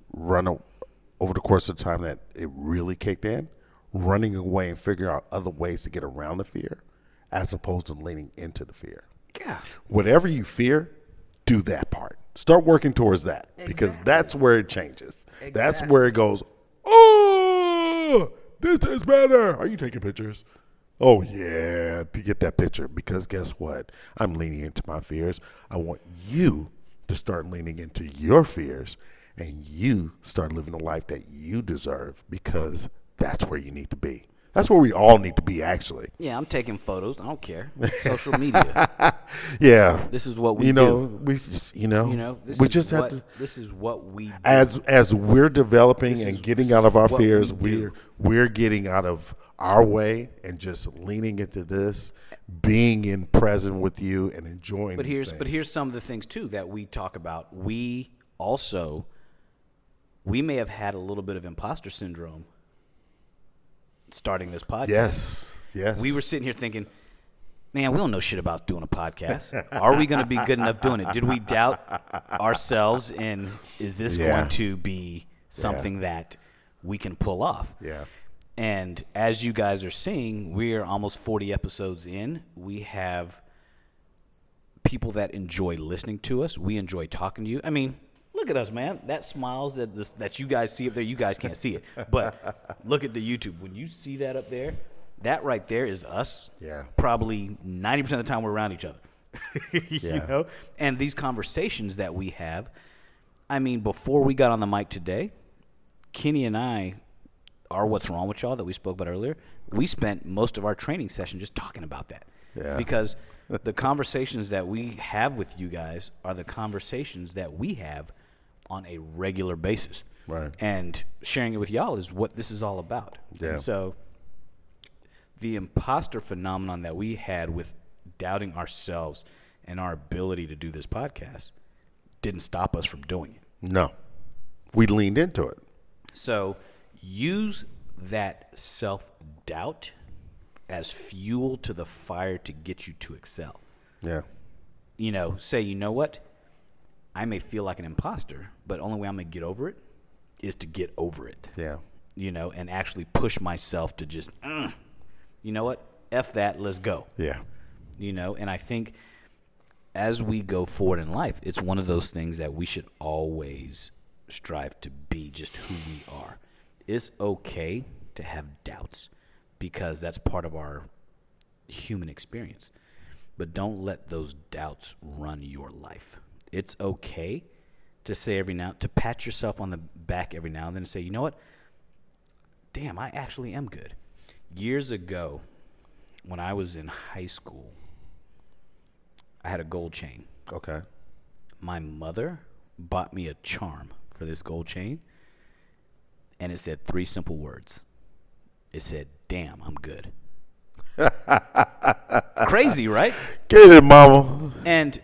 over the course of the time that it really kicked in, running away and figuring out other ways to get around the fear as opposed to leaning into the fear. Yeah. Whatever you fear, do that part. Start working towards that because that's where it changes. Exactly. That's where it goes, oh, this is better. Are you taking pictures? Oh, yeah, to get that picture because guess what? I'm leaning into my fears. I want you to start leaning into your fears and you start living the life that you deserve because that's where you need to be. That's where we all need to be, actually. Yeah, I'm taking photos. I don't care. Social media. Yeah. This is what we do. This is what we do. As we're developing and getting out of our fears, we're getting out of our way and just leaning into this, being in present with you and enjoying But here's some of the things too that we talk about. We may have had a little bit of imposter syndrome starting this podcast. Yes. We were sitting here thinking, man, we don't know shit about doing a podcast. Are we going to be good enough doing it? Did we doubt ourselves? And is this going to be something that we can pull off? Yeah. And as you guys are seeing, we're almost 40 episodes in. We have people that enjoy listening to us. We enjoy talking to you. I mean, look at us, man. That smiles that you guys see up there, you guys can't see it. But look at the YouTube. When you see that up there, that right there is us. Yeah. Probably 90% of the time we're around each other. You know? And these conversations that we have, I mean, before we got on the mic today, Kenny and I are What's Wrong with Y'all that we spoke about earlier. We spent most of our training session just talking about that. Yeah. Because the conversations that we have with you guys are the conversations that we have on a regular basis. Right. And sharing it with y'all is what this is all about. Yeah. And so the imposter phenomenon that we had with doubting ourselves and our ability to do this podcast didn't stop us from doing it. No. We leaned into it. So use that self-doubt as fuel to the fire to get you to excel. Yeah. Say, you know what? I may feel like an imposter, but only way I'm going to get over it is to get over it. Yeah. And actually push myself to just, you know what? F that, let's go. Yeah. And I think as we go forward in life, it's one of those things that we should always strive to be just who we are. It's okay to have doubts because that's part of our human experience. But don't let those doubts run your life. It's okay to say to pat yourself on the back every now and then and say, you know what? Damn, I actually am good. Years ago, when I was in high school, I had a gold chain. Okay. My mother bought me a charm for this gold chain, and it said 3 simple words. It said, damn, I'm good. Crazy, right? Get it, mama. And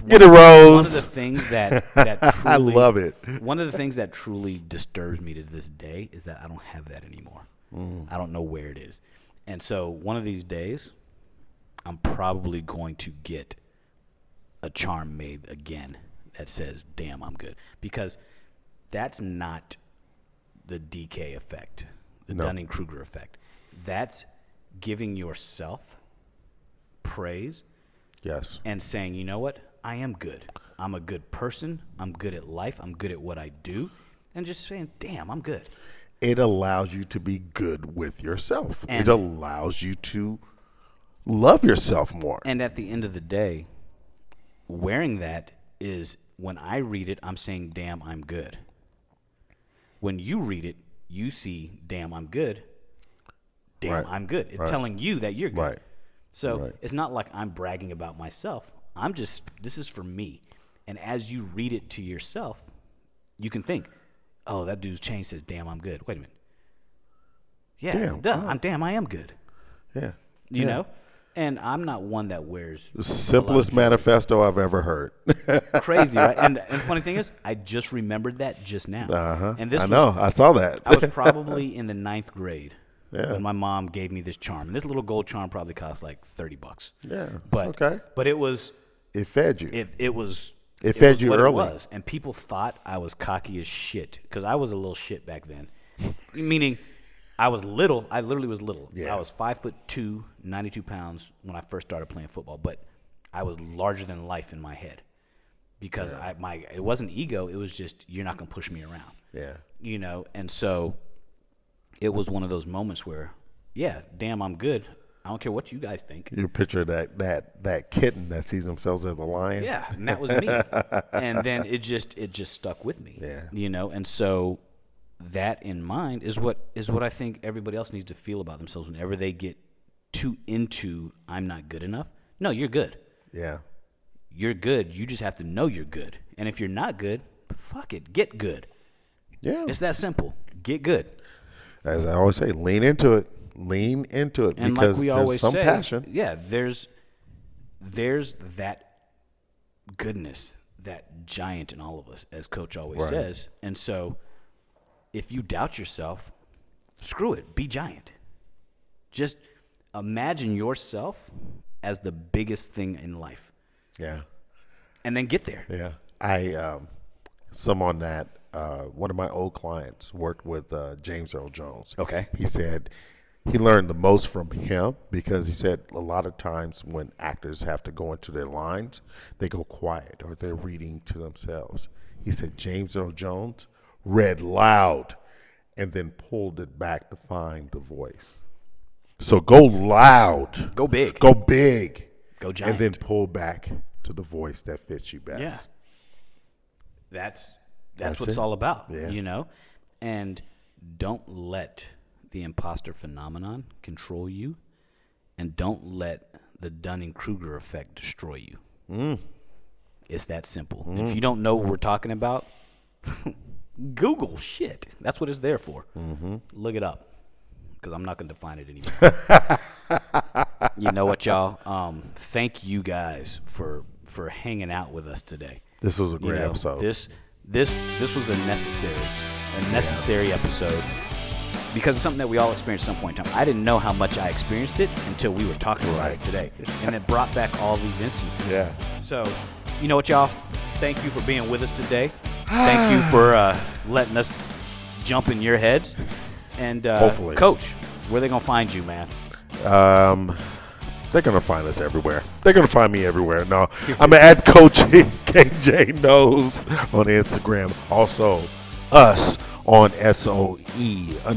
get a rose. One of the things that truly, I love it. One of the things that truly disturbs me to this day is that I don't have that anymore. I don't know where it is. And so one of these days, I'm probably going to get a charm made again that says, damn, I'm good. Because that's not the DK effect, the Dunning-Kruger effect. That's giving yourself praise. Yes. And saying, you know what? I am good. I'm a good person. I'm good at life. I'm good at what I do. And just saying, damn, I'm good. It allows you to be good with yourself. And it allows you to love yourself more. And at the end of the day, wearing that is, when I read it, I'm saying, damn, I'm good. When you read it, you see, damn, I'm good. Damn, Right. I'm good. It's Right. telling you that you're good. Right. So it's not like I'm bragging about myself. This is for me. And as you read it to yourself, you can think, oh, that dude's chain says, damn, I'm good. Wait a minute. Yeah, Damn, I am good. Yeah. You know? And I'm not one that wears The simplest manifesto I've ever heard. crazy, right? And funny thing is, I just remembered that just now. And I know. I saw that. I was probably in the 9th grade Yeah. when my mom gave me this charm. And this little gold charm probably cost like $30. Yeah. But okay. But it was. It fed you. It was. It fed you what early. It was. And people thought I was cocky as shit because I was a little shit back then. Meaning, I was little. I literally was little. Yeah. I was 5'2", 92 pounds when I first started playing football. But I was larger than life in my head because it wasn't ego. It was just you're not gonna push me around. Yeah. You know, and so it was one of those moments where, yeah, damn, I'm good. I don't care what you guys think. You picture that kitten that sees themselves as a lion. Yeah, and that was me. And then it just stuck with me. Yeah. You know, and so that in mind is what I think everybody else needs to feel about themselves whenever they get too into I'm not good enough. No, you're good. Yeah. You're good. You just have to know you're good. And if you're not good, fuck it, get good. Yeah. It's that simple. Get good. As I always say, lean into it. Lean into it And because like we there's always some say, passion. yeah, there's that goodness, that giant in all of us, as Coach always Right. says. And so if you doubt yourself, screw it, be giant. Just imagine yourself as the biggest thing in life. Yeah. And then get there. Yeah. Someone that one of my old clients worked with James Earl Jones. Okay. He said he learned the most from him because he said a lot of times when actors have to go into their lines, they go quiet or they're reading to themselves. He said James Earl Jones read loud and then pulled it back to find the voice. So go loud. Go big. Go big. Go giant. And then pull back to the voice that fits you best. Yeah. That's That's what it's it. all about, Yeah. you know? And don't let the imposter phenomenon control you, and don't let the Dunning-Kruger effect destroy you. It's that simple. And if you don't know what we're talking about, Google shit. That's what it's there for. Look it up, because I'm not going to define it anymore. You know what, y'all? Thank you guys for hanging out with us today. This was a great episode. This was a necessary episode because it's something that we all experienced at some point in time. I didn't know how much I experienced it until we were talking about it today, and it brought back all these instances. Yeah. So, you know what, y'all? Thank you for being with us today. Thank you for letting us jump in your heads. And Hopefully, Coach, where they gonna find you, man? They're gonna find us everywhere. They're gonna find me everywhere. No, I'm at Coach KJ Knows on Instagram. Also, us on SOE_podcast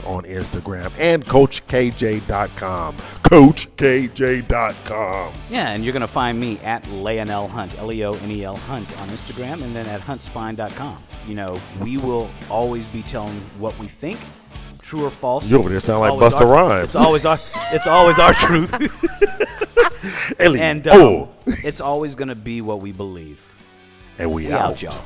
on Instagram and CoachKJ.com. CoachKJ.com. Yeah, and you're going to find me at Leonel Hunt, Leonel Hunt on Instagram, and then at huntspine.com. You know, we will always be telling what we think, true or false. You over there sound like Busta Rhymes. It's always our truth. And it's always going to be what we believe. And we out, out. y'all.